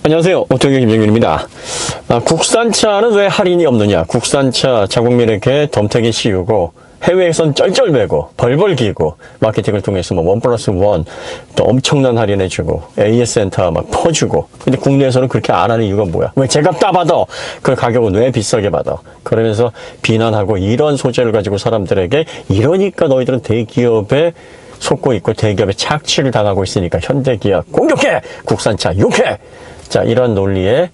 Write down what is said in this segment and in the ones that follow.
안녕하세요. 오토교 김정균입니다. 국산차는 왜 할인이 없느냐? 국산차 자국민에게 덤태기 씌우고 해외에선 쩔쩔매고 벌벌 기고 마케팅을 통해서 뭐 1+1 또 엄청난 할인해주고 AS 센터 막 퍼주고, 근데 국내에서는 그렇게 안 하는 이유가 뭐야? 왜 제값 따받아? 그 가격은 왜 비싸게 받아? 그러면서 비난하고 이런 소재를 가지고 사람들에게 이러니까 너희들은 대기업에 속고 있고 대기업에 착취를 당하고 있으니까 현대기업 공격해! 국산차 욕해! 자, 이런 논리에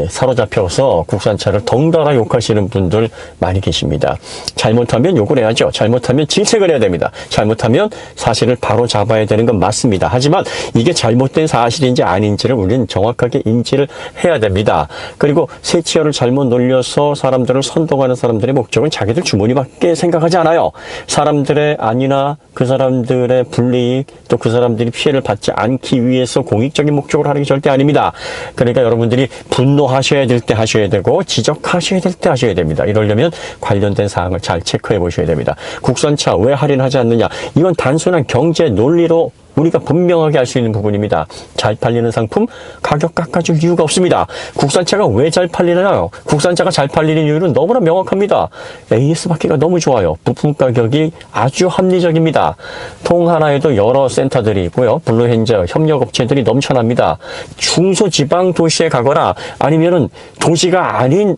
사로잡혀서 국산차를 덩달아 욕하시는 분들 많이 계십니다. 잘못하면 욕을 해야죠. 잘못하면 질책을 해야 됩니다. 잘못하면 사실을 바로 잡아야 되는 건 맞습니다. 하지만 이게 잘못된 사실인지 아닌지를 우리는 정확하게 인지를 해야 됩니다. 그리고 세치어를 잘못 놀려서 사람들을 선동하는 사람들의 목적은 자기들 주머니밖에 생각하지 않아요. 사람들의 안위나 그 사람들의 불이익, 또 그 사람들이 피해를 받지 않기 위해서 공익적인 목적으로 하는 게 절대 아닙니다. 그러니까 여러분들이 분노하셔야 될 때 하셔야 되고 지적하셔야 될 때 하셔야 됩니다. 이러려면 관련된 사항을 잘 체크해 보셔야 됩니다. 국산차 왜 할인하지 않느냐? 이건 단순한 경제 논리로 우리가 분명하게 알 수 있는 부분입니다. 잘 팔리는 상품 가격 깎아줄 이유가 없습니다. 국산차가 왜 잘 팔리나요? 국산차가 잘 팔리는 이유는 너무나 명확합니다. AS 받기가 너무 좋아요. 부품 가격이 아주 합리적입니다. 통 하나에도 여러 센터들이 있고요. 블루헨저 협력업체들이 넘쳐납니다. 중소지방 도시에 가거나 아니면은 도시가 아닌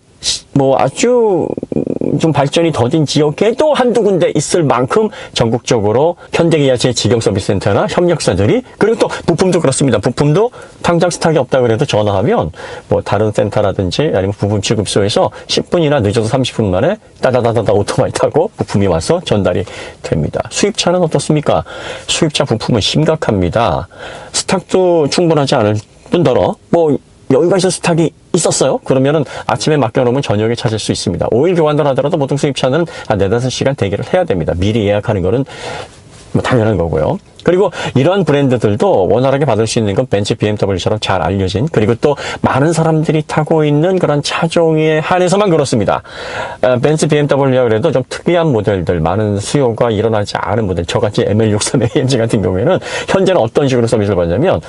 뭐 아주 좀 발전이 더딘 지역에도 한두 군데 있을 만큼 전국적으로 현대기아차의 직영서비스센터나 협력사들이, 그리고 또 부품도 그렇습니다. 부품도 당장 스탁이 없다 그래도 전화하면 뭐 다른 센터라든지 아니면 부품 취급소에서 10분이나 늦어서 30분 만에 따다다다다 오토바이 타고 부품이 와서 전달이 됩니다. 수입차는 어떻습니까? 수입차 부품은 심각합니다. 스탁도 충분하지 않을 뿐더러 뭐 여기가 있어 스탁이 있었어요? 그러면은 아침에 맡겨놓으면 저녁에 찾을 수 있습니다. 오일 교환을 하더라도 보통 수입차는 한 4-5시간 대기를 해야 됩니다. 미리 예약하는 거는 뭐 당연한 거고요. 그리고 이러한 브랜드들도 원활하게 받을 수 있는 건 벤츠, BMW처럼 잘 알려진, 그리고 또 많은 사람들이 타고 있는 그런 차종에 한해서만 그렇습니다. 벤츠, BMW라 그래도 좀 특이한 모델들, 많은 수요가 일어나지 않은 모델, 저같이 ML63AMG 같은 경우에는 현재는 어떤 식으로 서비스를 받냐면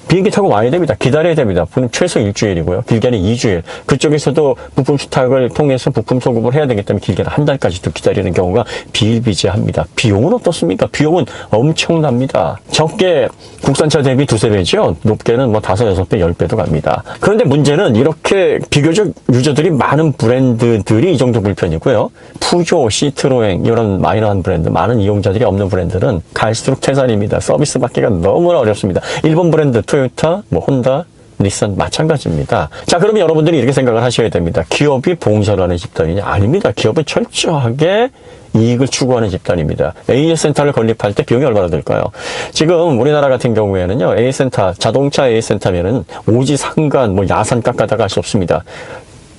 비행기 타고 와야 됩니다. 기다려야 됩니다. 최소 일주일이고요. 길게는 2주일. 그쪽에서도 부품 수탁을 통해서 부품 소급을 해야 되기 때문에 길게는 한 달까지도 기다리는 경우가 비일비재합니다. 비용은 어떻습니까? 비용은 엄청납니다. 적게 국산차 대비 2-3배죠. 높게는 뭐 5-6배, 10배도 갑니다. 그런데 문제는 이렇게 비교적 유저들이 많은 브랜드들이 이 정도 불편이고요. 푸조, 시트로엥 이런 마이너한 브랜드, 많은 이용자들이 없는 브랜드는 갈수록 태산입니다. 서비스 받기가 너무나 어렵습니다. 일본 브랜드 토요타, 뭐 혼다, 닛산 마찬가지입니다. 자, 그러면 여러분들이 이렇게 생각을 하셔야 됩니다. 기업이 봉사를 하는 집단이냐? 아닙니다. 기업은 철저하게 이익을 추구하는 집단입니다. AS 센터를 건립할 때 비용이 얼마나 들까요? 지금 우리나라 같은 경우에는요, AS 센터, 자동차 AS 센터면은 오지 상간, 뭐 야산 깎아다가 할 수 없습니다.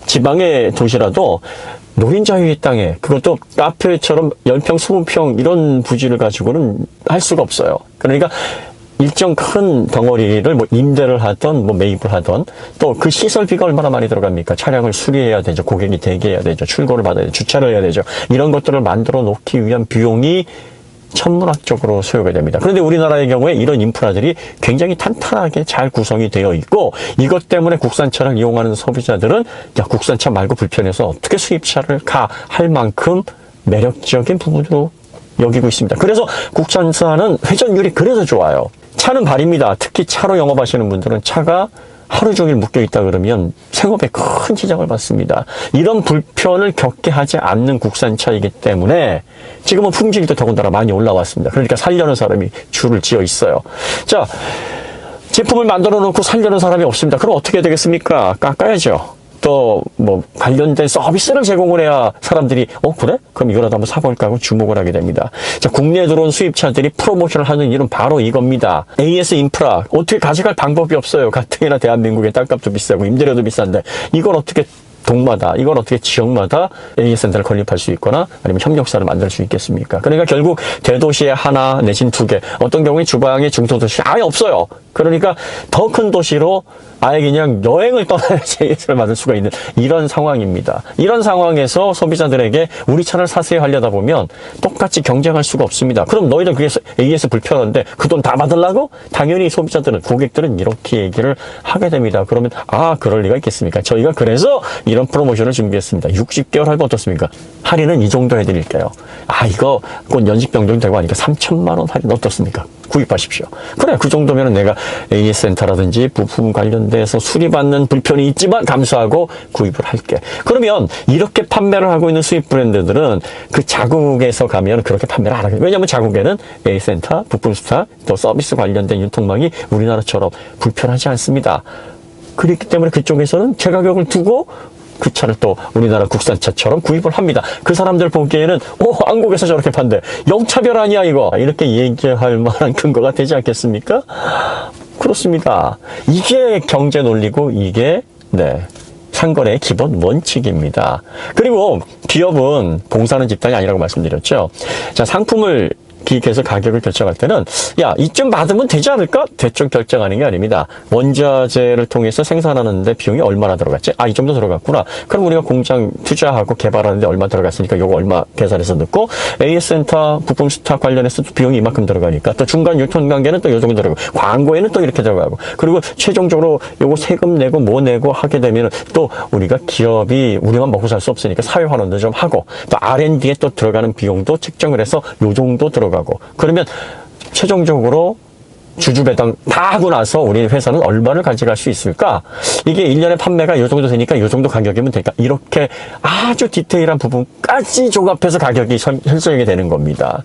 지방의 도시라도 노린자유의 땅에, 그것도 카페처럼 10평, 20평 이런 부지를 가지고는 할 수가 없어요. 그러니까 일정 큰 덩어리를 뭐 임대를 하던 뭐 매입을 하던, 또 그 시설비가 얼마나 많이 들어갑니까? 차량을 수리해야 되죠. 고객이 대기해야 되죠. 출고를 받아야 되죠. 주차를 해야 되죠. 이런 것들을 만들어 놓기 위한 비용이 천문학적으로 소요가 됩니다. 그런데 우리나라의 경우에 이런 인프라들이 굉장히 탄탄하게 잘 구성이 되어 있고, 이것 때문에 국산차를 이용하는 소비자들은 야, 국산차 말고 불편해서 어떻게 수입차를 가 할 만큼 매력적인 부분으로 여기고 있습니다. 그래서 국산차는 회전율이 그래서 좋아요. 차는 발입니다. 특히 차로 영업하시는 분들은 차가 하루 종일 묶여있다 그러면 생업에 큰 지장을 받습니다. 이런 불편을 겪게 하지 않는 국산차이기 때문에 지금은 품질도 더군다나 많이 올라왔습니다. 그러니까 살려는 사람이 줄을 지어 있어요. 자, 제품을 만들어 놓고 살려는 사람이 없습니다. 그럼 어떻게 해야 되겠습니까? 깎아야죠. 또 뭐 관련된 서비스를 제공을 해야 사람들이 그래? 그럼 이거라도 한번 사볼까 하고 주목을 하게 됩니다. 자, 국내에 들어온 수입차들이 프로모션을 하는 일은 바로 이겁니다. AS 인프라 어떻게 가져갈 방법이 없어요. 가뜩이나 대한민국의 땅값도 비싸고 임대료도 비싼데 이걸 어떻게 동마다, 이걸 어떻게 지역마다 AS 센터를 건립할 수 있거나 아니면 협력사를 만들 수 있겠습니까? 그러니까 결국 대도시에 하나 내진 2개, 어떤 경우에 주방에 중소도시 아예 없어요. 그러니까 더 큰 도시로 아예 그냥 여행을 떠나야지 AS를 받을 수가 있는 이런 상황입니다. 이런 상황에서 소비자들에게 우리 차를 사세요 하려다 보면 똑같이 경쟁할 수가 없습니다. 그럼 너희들 그게 AS 불편한데 그 돈 다 받으려고? 당연히 소비자들은, 고객들은 이렇게 얘기를 하게 됩니다. 그러면 그럴 리가 있겠습니까? 저희가 그래서 이런 프로모션을 준비했습니다. 60개월 할부 어떻습니까? 할인은 이 정도 해드릴게요. 이거 곧 연식병정 되고 하니까 3천만 원 할인 어떻습니까? 구입하십시오. 그래, 그 정도면 내가 AS 센터라든지 부품 관련돼서 수리받는 불편이 있지만 감수하고 구입을 할게. 그러면 이렇게 판매를 하고 있는 수입 브랜드들은 그 자국에서 가면 그렇게 판매를 안 하거든요. 왜냐하면 자국에는 AS 센터, 부품 스탁, 또 서비스 관련된 유통망이 우리나라처럼 불편하지 않습니다. 그렇기 때문에 그쪽에서는 제 가격을 두고 그 차를 또 우리나라 국산차처럼 구입을 합니다. 그 사람들 보기에는 한국에서 저렇게 판대, 영차별 아니야 이거, 이렇게 얘기할 만한 근거가 되지 않겠습니까? 그렇습니다. 이게 경제 논리고 이게 상거래의 기본 원칙입니다. 그리고 기업은 봉사하는 집단이 아니라고 말씀드렸죠. 자, 상품을 기획해서 가격을 결정할 때는 이쯤 받으면 되지 않을까? 대충 결정하는 게 아닙니다. 원자재를 통해서 생산하는데 비용이 얼마나 들어갔지? 이 정도 들어갔구나. 그럼 우리가 공장 투자하고 개발하는데 얼마 들어갔으니까 요거 얼마 계산해서 넣고, AS 센터 부품 스탁 관련해서 비용이 이만큼 들어가니까 또 중간 유통 관계는 또 요 정도 들어가고, 광고에는 또 이렇게 들어가고, 그리고 최종적으로 요거 세금 내고 뭐 내고 하게 되면 또 우리가 기업이 우리만 먹고 살 수 없으니까 사회 환원도 좀 하고, 또 R&D에 또 들어가는 비용도 책정을 해서 요 정도 들어가고, 그러면 최종적으로 주주배당 다 하고 나서 우리 회사는 얼마를 가져갈 수 있을까? 이게 1년에 판매가 이 정도 되니까 이 정도 가격이면 될까? 이렇게 아주 디테일한 부분까지 종합해서 가격이 설정이 되는 겁니다.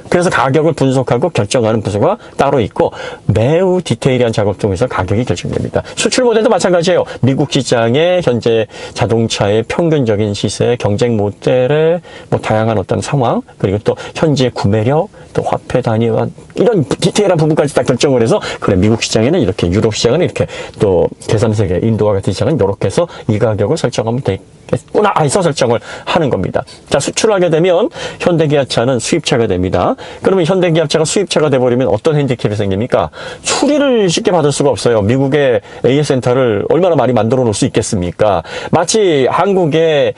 그래서 가격을 분석하고 결정하는 부서가 따로 있고, 매우 디테일한 작업 통해서 가격이 결정됩니다. 수출 모델도 마찬가지예요. 미국 시장의 현재 자동차의 평균적인 시세, 경쟁 모델의 다양한 어떤 상황, 그리고 또 현재 구매력, 또 화폐 단위와 이런 디테일한 부분까지 다 결정을 해서, 그래, 미국 시장에는 이렇게, 유럽 시장은 이렇게, 또 제3세계 인도와 같은 시장은 이렇게 해서 이 가격을 설정하면 되겠구나 해서 설정을 하는 겁니다. 자, 수출하게 되면 현대기아차는 수입차가 됩니다. 그러면 현대기아차가 수입차가 돼버리면 어떤 핸디캡이 생깁니까? 수리를 쉽게 받을 수가 없어요. 미국의 AS 센터를 얼마나 많이 만들어 놓을 수 있겠습니까? 마치 한국의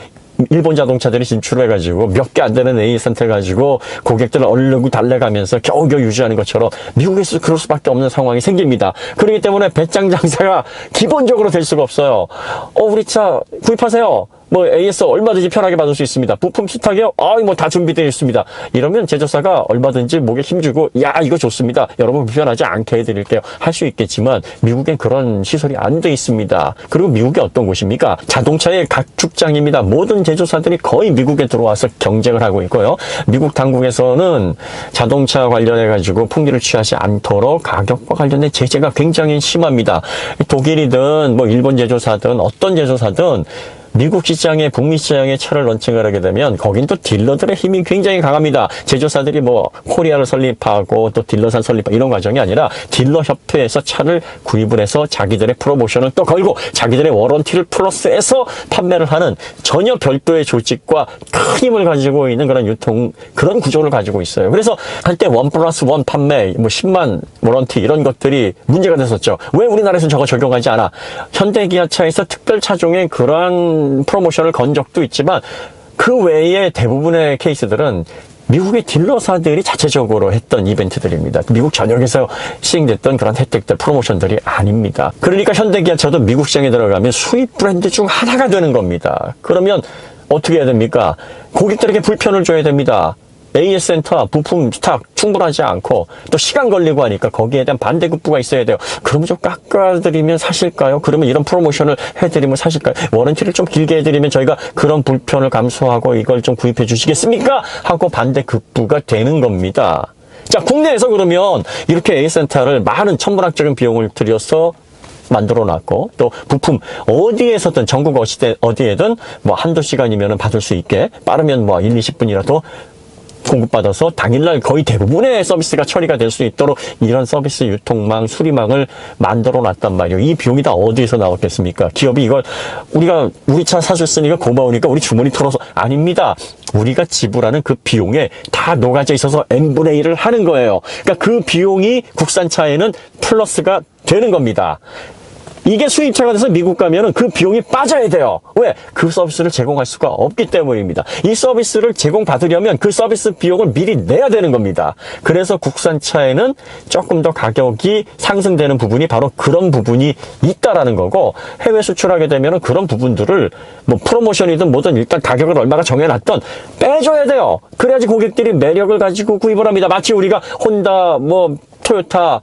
일본 자동차들이 진출을 해가지고 몇 개 안 되는 AS 센터 가지고 고객들을 얼르고 달래가면서 겨우겨우 유지하는 것처럼 미국에서 그럴 수밖에 없는 상황이 생깁니다. 그렇기 때문에 배짱 장사가 기본적으로 될 수가 없어요. 우리 차 구입하세요. AS 얼마든지 편하게 받을 수 있습니다. 부품 스탁이요? 다 준비되어 있습니다. 이러면 제조사가 얼마든지 목에 힘주고, 이거 좋습니다. 여러분 불편하지 않게 해드릴게요. 할 수 있겠지만, 미국엔 그런 시설이 안 돼 있습니다. 그리고 미국이 어떤 곳입니까? 자동차의 각축장입니다. 모든 제조사들이 거의 미국에 들어와서 경쟁을 하고 있고요. 미국 당국에서는 자동차 관련해가지고 풍기를 취하지 않도록 가격과 관련된 제재가 굉장히 심합니다. 독일이든 일본 제조사든 어떤 제조사든 미국 시장에, 북미 시장에 차를 런칭을 하게 되면 거긴 또 딜러들의 힘이 굉장히 강합니다. 제조사들이 코리아를 설립하고 또 딜러산 설립하고 이런 과정이 아니라 딜러 협회에서 차를 구입을 해서 자기들의 프로모션을 또 걸고 자기들의 워런티를 플러스해서 판매를 하는 전혀 별도의 조직과 큰 힘을 가지고 있는 그런 구조를 가지고 있어요. 그래서 한때 1+1 판매, 10만 워런티 이런 것들이 문제가 됐었죠. 왜 우리나라에서는 저거 적용하지 않아? 현대기아차에서 특별 차종의 그러한 프로모션을 건 적도 있지만, 그 외에 대부분의 케이스들은 미국의 딜러사들이 자체적으로 했던 이벤트들입니다. 미국 전역에서 시행됐던 그런 혜택들, 프로모션들이 아닙니다. 그러니까 현대기아차도 미국 시장에 들어가면 수입 브랜드 중 하나가 되는 겁니다. 그러면 어떻게 해야 됩니까? 고객들에게 불편을 줘야 됩니다. AS 센터, 부품 스탁 충분하지 않고 또 시간 걸리고 하니까 거기에 대한 반대급부가 있어야 돼요. 그럼 좀 깎아드리면 사실까요? 그러면 이런 프로모션을 해드리면 사실까요? 워런티를 좀 길게 해드리면 저희가 그런 불편을 감수하고 이걸 좀 구입해 주시겠습니까? 하고 반대급부가 되는 겁니다. 자, 국내에서 그러면 이렇게 AS 센터를 많은 천문학적인 비용을 들여서 만들어 놨고, 또 부품 어디에서든 전국 어디에든 한두 시간이면 받을 수 있게, 빠르면 1, 20분이라도 공급받아서 당일날 거의 대부분의 서비스가 처리가 될 수 있도록 이런 서비스 유통망, 수리망을 만들어 놨단 말이에요. 이 비용이 다 어디에서 나왔겠습니까? 기업이 이걸 우리 차 사줬으니까 고마우니까 우리 주머니 털어서, 아닙니다. 우리가 지불하는 그 비용에 다 녹아져 있어서 n분의 1을 하는 거예요. 그러니까 그 비용이 국산차에는 플러스가 되는 겁니다. 이게 수입차가 돼서 미국 가면은 그 비용이 빠져야 돼요. 왜? 그 서비스를 제공할 수가 없기 때문입니다. 이 서비스를 제공받으려면 그 서비스 비용을 미리 내야 되는 겁니다. 그래서 국산차에는 조금 더 가격이 상승되는 부분이 바로 그런 부분이 있다라는 거고, 해외 수출하게 되면은 그런 부분들을 뭐 프로모션이든 뭐든 일단 가격을 얼마가 정해놨던 빼줘야 돼요. 그래야지 고객들이 매력을 가지고 구입을 합니다. 마치 우리가 혼다, 뭐 토요타,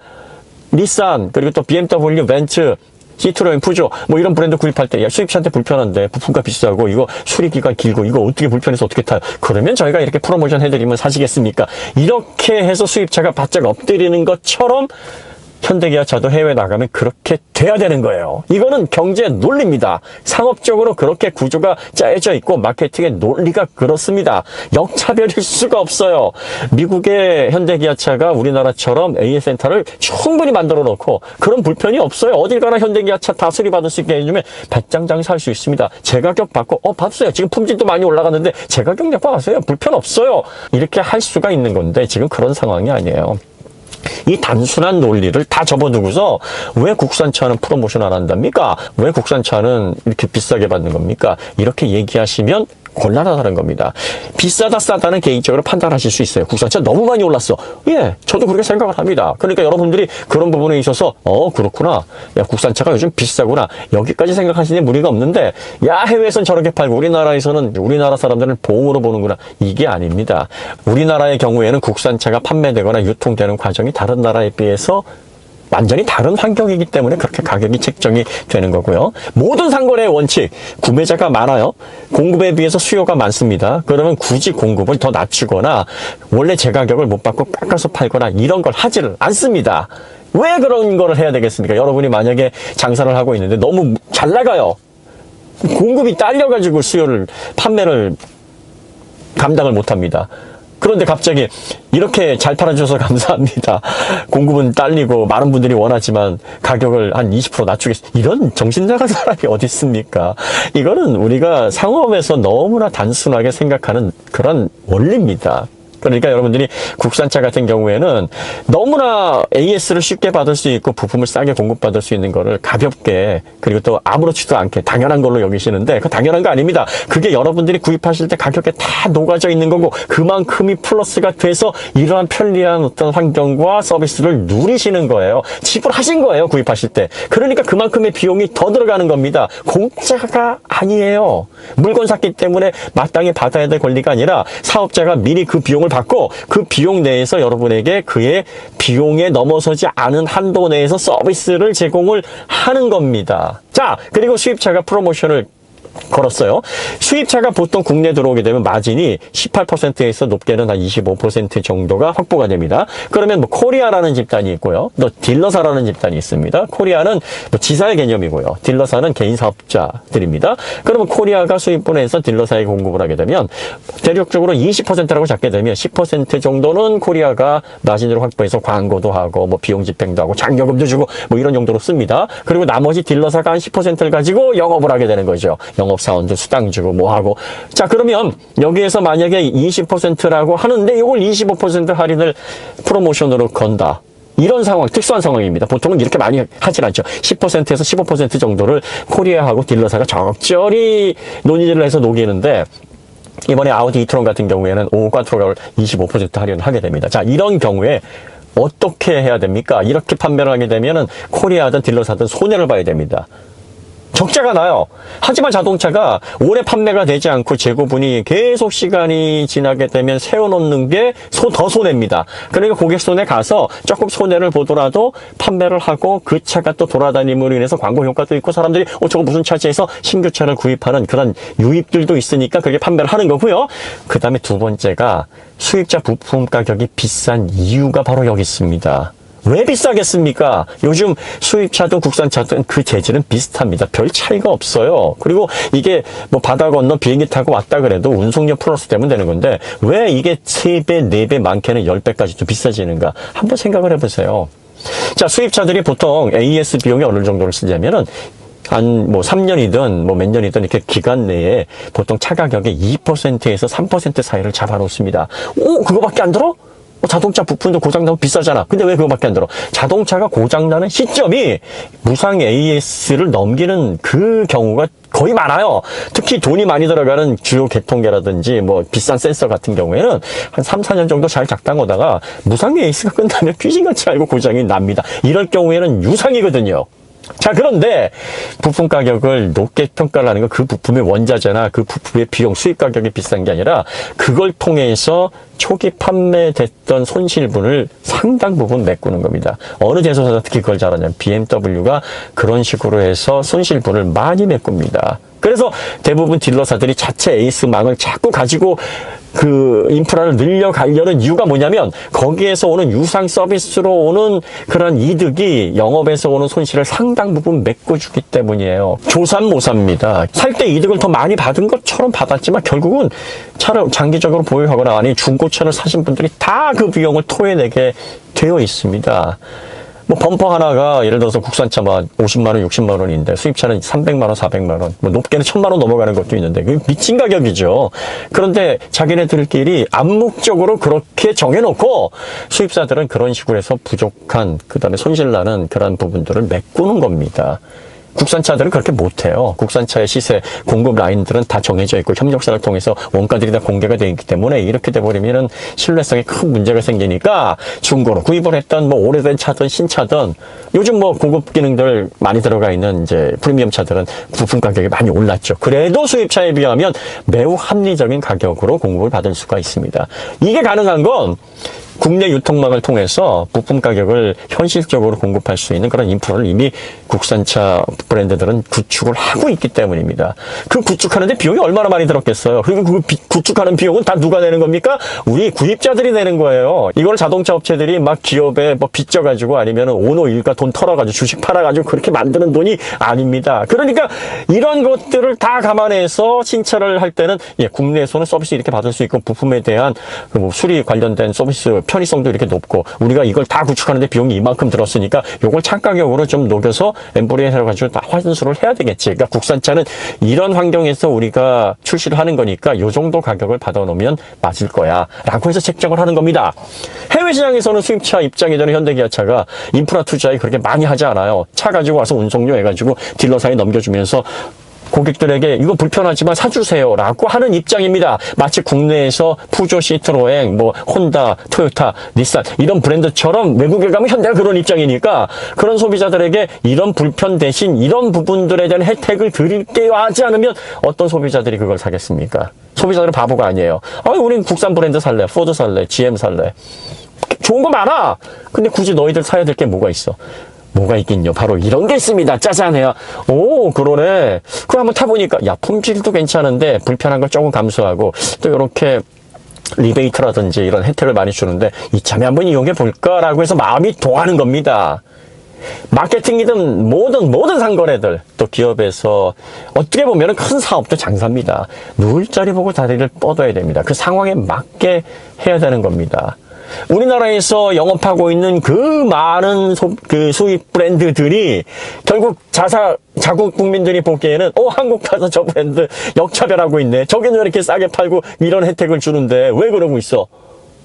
닛산, 그리고 또 BMW, 벤츠, 시트로엔, 푸조 뭐 이런 브랜드 구입할 때 야, 수입차한테 불편한데 부품가 비싸고 이거 수리기간 길고 이거 어떻게 불편해서 어떻게 타요? 그러면 저희가 이렇게 프로모션 해드리면 사시겠습니까? 이렇게 해서 수입차가 바짝 엎드리는 것처럼 현대기아차도 해외 나가면 그렇게 돼야 되는 거예요. 이거는 경제 논리입니다. 상업적으로 그렇게 구조가 짜여져 있고 마케팅의 논리가 그렇습니다. 역차별일 수가 없어요. 미국의 현대기아차가 우리나라처럼 AS 센터를 충분히 만들어 놓고 그런 불편이 없어요. 어딜 가나 현대기아차 다 수리받을 수 있게 해주면 배짱장이 살 수 있습니다. 제 가격 받고 봤어요. 지금 품질도 많이 올라갔는데 제 가격 잡아가세요. 불편 없어요. 이렇게 할 수가 있는 건데 지금 그런 상황이 아니에요. 이 단순한 논리를 다 접어두고서 왜 국산차는 프로모션 안 한답니까? 왜 국산차는 이렇게 비싸게 받는 겁니까? 이렇게 얘기하시면 곤란하다는 겁니다. 비싸다 싸다는 개인적으로 판단하실 수 있어요. 국산차 너무 많이 올랐어. 예, 저도 그렇게 생각을 합니다. 그러니까 여러분들이 그런 부분에 있어서 그렇구나. 야, 국산차가 요즘 비싸구나. 여기까지 생각하시는 무리가 없는데 야, 해외에선 저렇게 팔고 우리나라에서는 우리나라 사람들은 봉으로 보는구나. 이게 아닙니다. 우리나라의 경우에는 국산차가 판매되거나 유통되는 과정이 다른 나라에 비해서 완전히 다른 환경이기 때문에 그렇게 가격이 책정이 되는 거고요. 모든 상거래의 원칙, 구매자가 많아요. 공급에 비해서 수요가 많습니다. 그러면 굳이 공급을 더 낮추거나 원래 제 가격을 못 받고 깎아서 팔거나 이런 걸 하지를 않습니다. 왜 그런 걸 해야 되겠습니까? 여러분이 만약에 장사를 하고 있는데 너무 잘 나가요. 공급이 딸려가지고 판매를 감당을 못합니다. 그런데 갑자기 이렇게 잘 팔아주셔서 감사합니다. 공급은 딸리고 많은 분들이 원하지만 가격을 한 20% 낮추겠습니다. 이런 정신 나간 사람이 어디 있습니까? 이거는 우리가 상업에서 너무나 단순하게 생각하는 그런 원리입니다. 그러니까 여러분들이 국산차 같은 경우에는 너무나 AS를 쉽게 받을 수 있고 부품을 싸게 공급받을 수 있는 거를 가볍게 그리고 또 아무렇지도 않게 당연한 걸로 여기시는데 그거 당연한 거 아닙니다. 그게 여러분들이 구입하실 때 가격에 다 녹아져 있는 거고 그만큼이 플러스가 돼서 이러한 편리한 어떤 환경과 서비스를 누리시는 거예요. 지불하신 거예요. 구입하실 때. 그러니까 그만큼의 비용이 더 들어가는 겁니다. 공짜가 아니에요. 물건 샀기 때문에 마땅히 받아야 될 권리가 아니라 사업자가 미리 그 비용을 받고 그 비용 내에서 여러분에게 그의 비용에 넘어서지 않은 한도 내에서 서비스를 제공을 하는 겁니다. 자, 그리고 수입차가 프로모션을 걸었어요. 수입차가 보통 국내 들어오게 되면 마진이 18%에서 높게는 한 25% 정도가 확보가 됩니다. 그러면 뭐 코리아라는 집단이 있고요. 또 딜러사라는 집단이 있습니다. 코리아는 뭐 지사의 개념이고요. 딜러사는 개인 사업자들입니다. 그러면 코리아가 수입분해서 딜러사에 공급을 하게 되면 대략적으로 20%라고 잡게 되면 10% 정도는 코리아가 마진으로 확보해서 광고도 하고 뭐 비용 집행도 하고 장려금도 주고 뭐 이런 용도로 씁니다. 그리고 나머지 딜러사가 한 10%를 가지고 영업을 하게 되는 거죠. 영업사원들 수당 주고 뭐 하고. 자, 그러면 여기에서 만약에 20%라고 하는데 이걸 25% 할인을 프로모션으로 건다. 이런 상황, 특수한 상황입니다. 보통은 이렇게 많이 하진 않죠. 10%에서 15% 정도를 코리아하고 딜러사가 적절히 논의를 해서 녹이는데 이번에 아우디 이트론 같은 경우에는 꽈트로를 25% 할인을 하게 됩니다. 자, 이런 경우에 어떻게 해야 됩니까? 이렇게 판매를 하게 되면은 코리아든 딜러사든 손해를 봐야 됩니다. 적자가 나요. 하지만 자동차가 오래 판매가 되지 않고 재고분이 계속 시간이 지나게 되면 세워놓는 게 더 손해입니다. 그러니까 고객 손에 가서 조금 손해를 보더라도 판매를 하고 그 차가 또 돌아다님으로 인해서 광고 효과도 있고 사람들이 저거 무슨 차지 해서 신규 차를 구입하는 그런 유입들도 있으니까 그게 판매를 하는 거고요. 그 다음에 두 번째가 수입차 부품 가격이 비싼 이유가 바로 여기 있습니다. 왜 비싸겠습니까? 요즘 수입차든 국산차든 그 재질은 비슷합니다. 별 차이가 없어요. 그리고 이게 뭐 바다 건너 비행기 타고 왔다 그래도 운송료 플러스 되면 되는 건데 왜 이게 3배, 4배, 많게는 10배까지도 비싸지는가? 한번 생각을 해보세요. 자, 수입차들이 보통 AS 비용이 어느 정도를 쓰냐면은 한 뭐 3년이든 뭐 몇 년이든 이렇게 기간 내에 보통 차 가격의 2%에서 3% 사이를 잡아놓습니다. 그거밖에 안 들어? 자동차 부품도 고장나면 비싸잖아. 근데 왜 그거밖에 안 들어? 자동차가 고장나는 시점이 무상 AS를 넘기는 그 경우가 거의 많아요. 특히 돈이 많이 들어가는 주요 계통계라든지 뭐 비싼 센서 같은 경우에는 한 3, 4년 정도 잘 작당하다가 무상 AS가 끝나면 귀신같이 알고 고장이 납니다. 이럴 경우에는 유상이거든요. 자, 그런데 부품 가격을 높게 평가를 하는 건 그 부품의 원자재나 그 부품의 비용, 수입 가격이 비싼 게 아니라 그걸 통해서 초기 판매됐던 손실분을 상당 부분 메꾸는 겁니다. 어느 제조사가 특히 그걸 잘하냐면 BMW가 그런 식으로 해서 손실분을 많이 메꿉니다. 그래서 대부분 딜러사들이 자체 에이스망을 자꾸 가지고 그 인프라를 늘려가려는 이유가 뭐냐면 거기에서 오는 유상 서비스로 오는 그런 이득이 영업에서 오는 손실을 상당 부분 메꿔주기 때문이에요. 조삼 모사입니다. 살 때 이득을 더 많이 받은 것처럼 받았지만 결국은 차를 장기적으로 보유하거나 아니 중고차를 사신 분들이 다 그 비용을 토해내게 되어 있습니다. 뭐 범퍼 하나가 예를 들어서 국산차 막 50만 원, 60만 원인데 수입차는 300만 원, 400만 원, 뭐 높게는 1000만 원 넘어가는 것도 있는데 그 미친 가격이죠. 그런데 자기네들끼리 암묵적으로 그렇게 정해놓고 수입사들은 그런 식으로 해서 부족한 그다음에 손실나는 그런 부분들을 메꾸는 겁니다. 국산차들은 그렇게 못해요. 국산차의 시세, 공급 라인들은 다 정해져 있고 협력사를 통해서 원가들이 다 공개가 되어 있기 때문에 이렇게 돼버리면은 신뢰성에 큰 문제가 생기니까 중고로 구입을 했던 뭐 오래된 차든 신차든 요즘 뭐 고급 기능들 많이 들어가 있는 이제 프리미엄 차들은 부품 가격이 많이 올랐죠. 그래도 수입차에 비하면 매우 합리적인 가격으로 공급을 받을 수가 있습니다. 이게 가능한 건 국내 유통망을 통해서 부품 가격을 현실적으로 공급할 수 있는 그런 인프라를 이미 국산차 브랜드들은 구축을 하고 있기 때문입니다. 그 구축하는데 비용이 얼마나 많이 들었겠어요. 그리고 그 구축하는 비용은 다 누가 내는 겁니까? 우리 구입자들이 내는 거예요. 이걸 자동차 업체들이 막 기업에 뭐 빚져가지고 아니면 오노 일가 돈 털어가지고 주식 팔아가지고 그렇게 만드는 돈이 아닙니다. 그러니까 이런 것들을 다 감안해서 신차를 할 때는 국내에서는 서비스 이렇게 받을 수 있고 부품에 대한 뭐 수리 관련된 서비스 편의성도 이렇게 높고 우리가 이걸 다 구축하는데 비용이 이만큼 들었으니까 요걸 차가격으로 좀 녹여서 엠보리에 해가지고 다 환수를 해야 되겠지. 그러니까 국산차는 이런 환경에서 우리가 출시를 하는 거니까 요 정도 가격을 받아놓으면 맞을 거야 라고 해서 책정을 하는 겁니다. 해외 시장에서는 수입차 입장이 되는 현대기아차가 인프라 투자에 그렇게 많이 하지 않아요. 차 가지고 와서 운송료 해가지고 딜러사에 넘겨주면서 고객들에게 이거 불편하지만 사주세요 라고 하는 입장입니다. 마치 국내에서 푸조, 시트로엥, 뭐 혼다, 토요타, 닛산 이런 브랜드처럼 외국에 가면 현대가 그런 입장이니까 그런 소비자들에게 이런 불편 대신 이런 부분들에 대한 혜택을 드릴게요 하지 않으면 어떤 소비자들이 그걸 사겠습니까? 소비자들은 바보가 아니에요. 우린 국산 브랜드 살래, 포드 살래, GM 살래. 좋은 거 많아. 근데 굳이 너희들 사야 될 게 뭐가 있어? 뭐가 있긴요. 바로 이런 게 있습니다. 짜잔해요. 오, 그러네. 그거 한번 타보니까, 야, 품질도 괜찮은데, 불편한 걸 조금 감수하고, 또 이렇게, 리베이트라든지 이런 혜택을 많이 주는데, 이참에 한번 이용해 볼까라고 해서 마음이 동하는 겁니다. 마케팅이든 모든 상거래들, 또 기업에서, 어떻게 보면 큰 사업도 장사입니다. 누울 자리 보고 다리를 뻗어야 됩니다. 그 상황에 맞게 해야 되는 겁니다. 우리나라에서 영업하고 있는 그 많은 수입 브랜드들이 결국 자국 국민들이 보기에는 한국 가서 저 브랜드 역차별하고 있네. 저기는 왜 이렇게 싸게 팔고 이런 혜택을 주는데 왜 그러고 있어?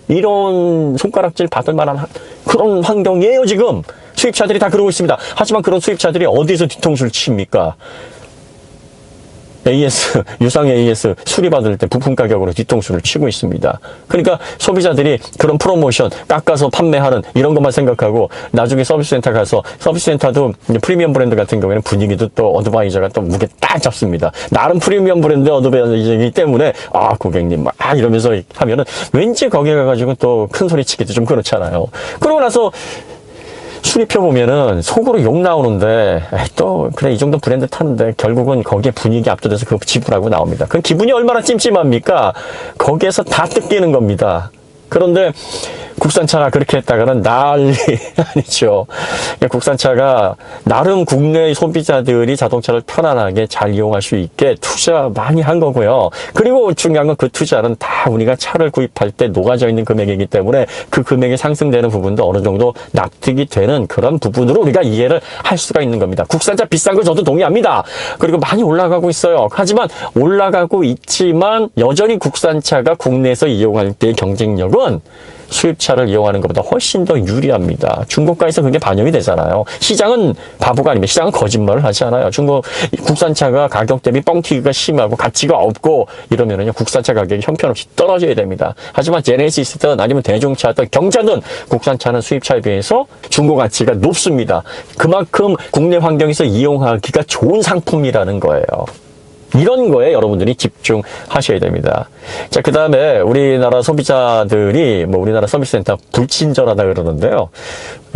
이런 손가락질 받을 만한 그런 환경이에요 지금. 수입차들이 다 그러고 있습니다. 하지만 그런 수입차들이 어디서 뒤통수를 칩니까? 유상 AS 수리받을 때 부품 가격으로 뒤통수를 치고 있습니다. 그러니까 소비자들이 그런 프로모션 깎아서 판매하는 이런 것만 생각하고 나중에 서비스센터 가서 서비스센터도 프리미엄 브랜드 같은 경우에는 분위기도 또 어드바이저가 또 무게 딱 잡습니다. 나름 프리미엄 브랜드 어드바이저이기 때문에 고객님 이러면서 하면은 왠지 거기 가가지고 또 큰 소리 치기도 좀 그렇잖아요. 그러고 나서 수리표 보면은 속으로 욕 나오는데 또 그래 이 정도 브랜드 타는데 결국은 거기에 분위기 압도돼서 그거 지불하고 나옵니다. 그 기분이 얼마나 찜찜합니까? 거기에서 다 뜯기는 겁니다. 그런데 국산차가 그렇게 했다가는 난리 아니죠. 국산차가 나름 국내 소비자들이 자동차를 편안하게 잘 이용할 수 있게 투자 많이 한 거고요. 그리고 중요한 건 그 투자는 다 우리가 차를 구입할 때 녹아져 있는 금액이기 때문에 그 금액이 상승되는 부분도 어느 정도 납득이 되는 그런 부분으로 우리가 이해를 할 수가 있는 겁니다. 국산차 비싼 거 저도 동의합니다. 그리고 많이 올라가고 있어요. 하지만 올라가고 있지만 여전히 국산차가 국내에서 이용할 때의 경쟁력은 수입차를 이용하는 것보다 훨씬 더 유리합니다. 중고가에서 그게 반영이 되잖아요. 시장은 바보가 아니면 시장은 거짓말을 하지 않아요. 국산차가 가격 대비 뻥튀기가 심하고 가치가 없고 이러면은요, 국산차 가격이 형편없이 떨어져야 됩니다. 하지만 제네시스든 아니면 대중차든 경차든 국산차는 수입차에 비해서 중고 가치가 높습니다. 그만큼 국내 환경에서 이용하기가 좋은 상품이라는 거예요. 이런 거에 여러분들이 집중하셔야 됩니다. 자, 그 다음에 우리나라 소비자들이 우리나라 서비스센터 불친절하다 그러는데요.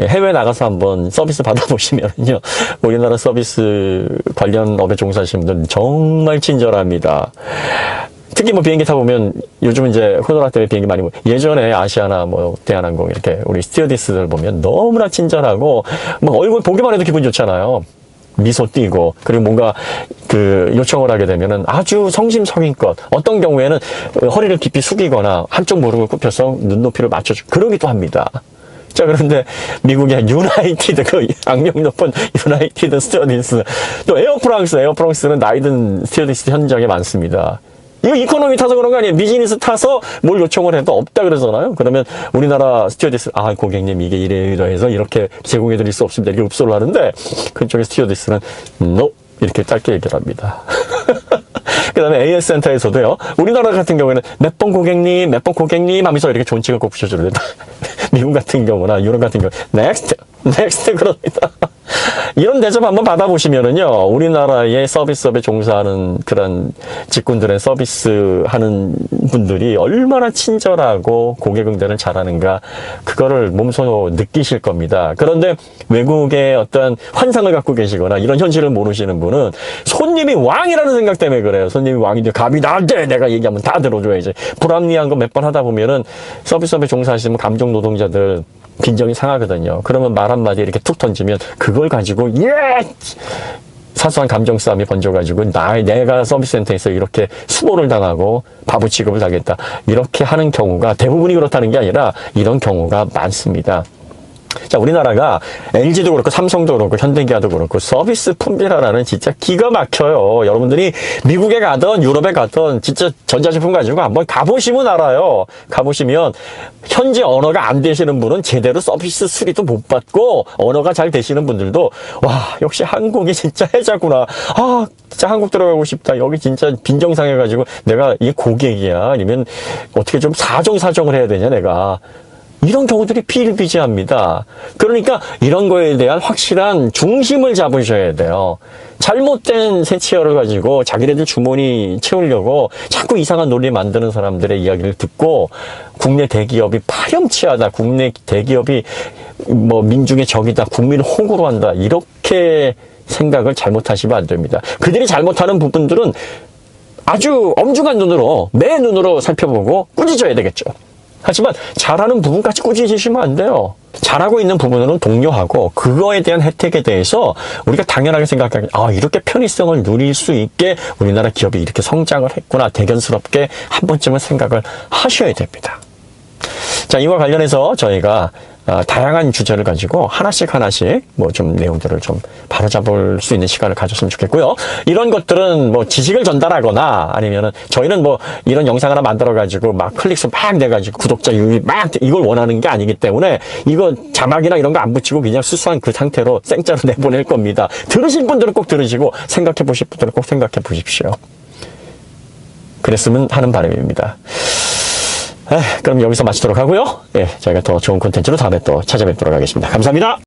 해외 나가서 한번 서비스 받아보시면요. 우리나라 서비스 관련 업에 종사하시는 분들 정말 친절합니다. 특히 비행기 타보면 요즘 이제 코로나 때문에 비행기 많이 예전에 아시아나 대한항공 이렇게 우리 스튜어디스들 보면 너무나 친절하고 얼굴 보기만 해도 기분 좋잖아요. 미소 띄고, 그리고 뭔가 요청을 하게 되면은 아주 성심성의껏, 어떤 경우에는 허리를 깊이 숙이거나 한쪽 무릎을 굽혀서 눈높이를 맞춰주고 그러기도 합니다. 자, 그런데 미국의 유나이티드, 악명 높은 유나이티드 스튜어디스, 또 에어프랑스는 나이든 스튜어디스 현장에 많습니다. 이거 이코노미 타서 그런 거 아니에요? 비즈니스 타서 뭘 요청을 해도 없다 그러잖아요? 그러면 우리나라 스튜어디스, 고객님, 이게 이래서 이렇게 제공해드릴 수 없습니다. 이렇게 읍소를 하는데, 그쪽의 스튜어디스는, no! 이렇게 짧게 얘기를 합니다. 그 다음에 AS 센터에서도요, 우리나라 같은 경우에는 몇 번 고객님 하면서 이렇게 존칭을 꼭 붙여주는데, 미국 같은 경우나 유럽 같은 경우, next 그럽니다. 이런 대접 한번 받아보시면은요, 우리나라의 서비스업에 종사하는 그런 직군들의 서비스 하는 분들이 얼마나 친절하고 고객 응대를 잘하는가, 그거를 몸소 느끼실 겁니다. 그런데 외국의 어떤 환상을 갖고 계시거나 이런 현실을 모르시는 분은 손님이 왕이라는 생각 때문에 그래요. 손님이 왕인데 감히 나한테 내가 얘기하면 다 들어줘야지. 불합리한 거 몇 번 하다 보면은 서비스업에 종사하시는 감정 노동자들 빈정이 상하거든요. 그러면 말 한마디 이렇게 툭 던지면 그걸 가지고 사소한 감정 싸움이 번져가지고 내가 서비스센터에서 이렇게 수모를 당하고 바보 취급을 당했다. 이렇게 하는 경우가 대부분이 그렇다는 게 아니라 이런 경우가 많습니다. 자, 우리나라가 LG도 그렇고 삼성도 그렇고 현대기아도 그렇고 서비스 품질하라는 진짜 기가 막혀요. 여러분들이 미국에 가든 유럽에 가든 진짜 전자제품 가지고 한번 가보시면 알아요. 가보시면 현지 언어가 안 되시는 분은 제대로 서비스 수리도 못 받고, 언어가 잘 되시는 분들도 역시 한국이 진짜 해자구나. 진짜 한국 들어가고 싶다. 여기 진짜 빈정상해가지고 내가 이게 고객이야, 아니면 어떻게 좀 사정을 해야 되냐 내가. 이런 경우들이 비일비재합니다. 그러니까 이런 거에 대한 확실한 중심을 잡으셔야 돼요. 잘못된 새치어를 가지고 자기네들 주머니 채우려고 자꾸 이상한 논리 만드는 사람들의 이야기를 듣고, 국내 대기업이 파렴치하다, 국내 대기업이 민중의 적이다, 국민을 호구로 한다, 이렇게 생각을 잘못하시면 안 됩니다. 그들이 잘못하는 부분들은 아주 엄중한 눈으로, 매 눈으로 살펴보고 꾸짖어야 되겠죠. 하지만 잘하는 부분까지 꾸짖으시면 안 돼요. 잘하고 있는 부분은 독려하고 그거에 대한 혜택에 대해서 우리가 당연하게 생각하기, 이렇게 편의성을 누릴 수 있게 우리나라 기업이 이렇게 성장을 했구나, 대견스럽게 한 번쯤은 생각을 하셔야 됩니다. 자, 이와 관련해서 저희가 다양한 주제를 가지고 하나씩 좀 내용들을 좀 바로잡을 수 있는 시간을 가졌으면 좋겠고요. 이런 것들은 지식을 전달하거나 아니면은 저희는 이런 영상 하나 만들어 가지고 클릭수 막 내가지고 구독자 유입 이걸 원하는 게 아니기 때문에 이거 자막이나 이런 거 안 붙이고 그냥 수수한 그 상태로 생짜로 내보낼 겁니다. 들으신 분들은 꼭 들으시고 생각해 보실 분들은 꼭 생각해 보십시오. 그랬으면 하는 바람입니다. 그럼 여기서 마치도록 하고요. 저희가 더 좋은 콘텐츠로 다음에 또 찾아뵙도록 하겠습니다. 감사합니다.